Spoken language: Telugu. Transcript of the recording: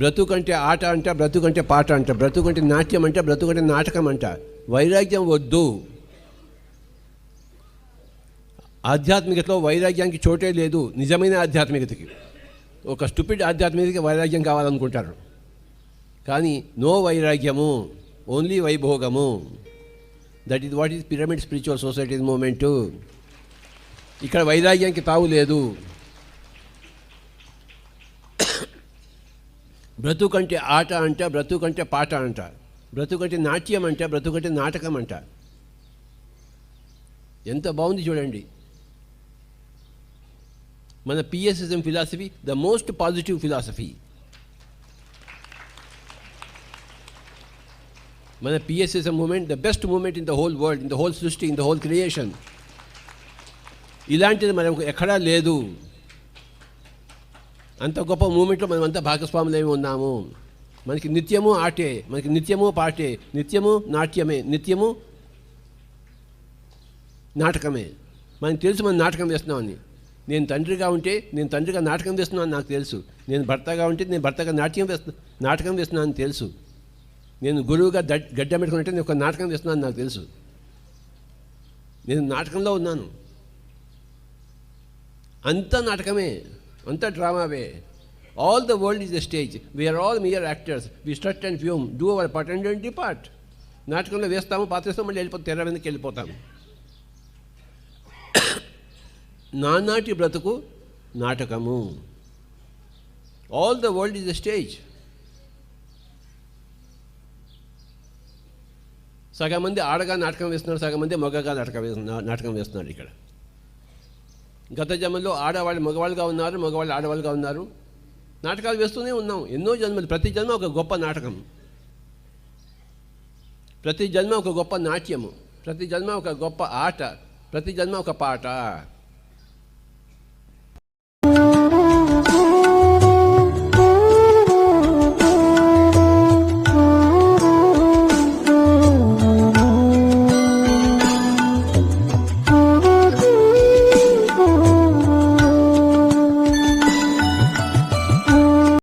బ్రతుకంటే ఆట అంట, బ్రతుకంటే పాట అంట, బ్రతుకంటే నాట్యం అంట, బ్రతుకంటే నాటకం అంట. వైరాగ్యం వద్దు. ఆధ్యాత్మికతలో వైరాగ్యానికి చోటే లేదు. నిజమైన ఆధ్యాత్మికతకి, ఒక స్టూపిడ్ ఆధ్యాత్మికతకి వైరాగ్యం కావాలనుకుంటారు. కానీ నో వైరాగ్యము, ఓన్లీ వైభోగము. That is what is pyramid spiritual societies movement. ఇక్కడ వైరాగ్యానికి తావు లేదు. బ్రతుకంటే ఆట అంట, బ్రతుకంటే పాట అంట, బ్రతుకంటే నాట్యం అంట, బ్రతుకంటే నాటకం అంట. ఎంత బాగుంది చూడండి. మన PSSM philosophy the most positive philosophy. మన PSSM movement the best movement in the whole world, in the whole సృష్టి, ఇన్ ద హోల్ క్రియేషన్. ఇలాంటిది మనకు ఎక్కడా లేదు. అంత గొప్ప మూమెంట్లో మనమంతా భాగస్వాములేమి ఉన్నాము. మనకి నిత్యము ఆటే, మనకి నిత్యము పాటే, నిత్యము నాట్యమే, నిత్యము నాటకమే. మనకు తెలుసు మనం నాటకం వేస్తున్నామని. నేను తండ్రిగా ఉంటే నేను తండ్రిగా నాటకం వేస్తున్నాను నాకు తెలుసు. నేను భర్తగా ఉంటే నేను భర్తగా నాటకం వేస్తున్నాను తెలుసు. నేను గురువుగా గడ్డ పెట్టుకుంటే నేను ఒక నాటకం వేస్తున్నాను నాకు తెలుసు. నేను నాటకంలో ఉన్నాను. అంతా నాటకమే, అంతా డ్రామావే. All the world is a stage. We are all mere actors. We strut and fume, do our part and don't depart. నాటకంలో వేస్తాము, పాత్రేస్తాము, మళ్ళీ తెర వెనక్కి వెళ్ళిపోతాము. నానాటి బ్రతుకు నాటకము. All the world is a stage. సగం మంది ఆడగా నాటకం వేస్తున్నారు, సగం మంది మగగా నాటకం వేస్తున్నారు. ఇక్కడ గత జన్మలో ఆడవాళ్ళు మగవాళ్ళుగా ఉన్నారు, మగవాళ్ళు ఆడవాళ్ళుగా ఉన్నారు. నాటకాలు వేస్తూనే ఉన్నాం ఎన్నో జన్మలు. ప్రతి జన్మ ఒక గొప్ప నాటకం, ప్రతి జన్మ ఒక గొప్ప నాట్యము, ప్రతి జన్మ ఒక గొప్ప ఆట, ప్రతి జన్మ ఒక పాట.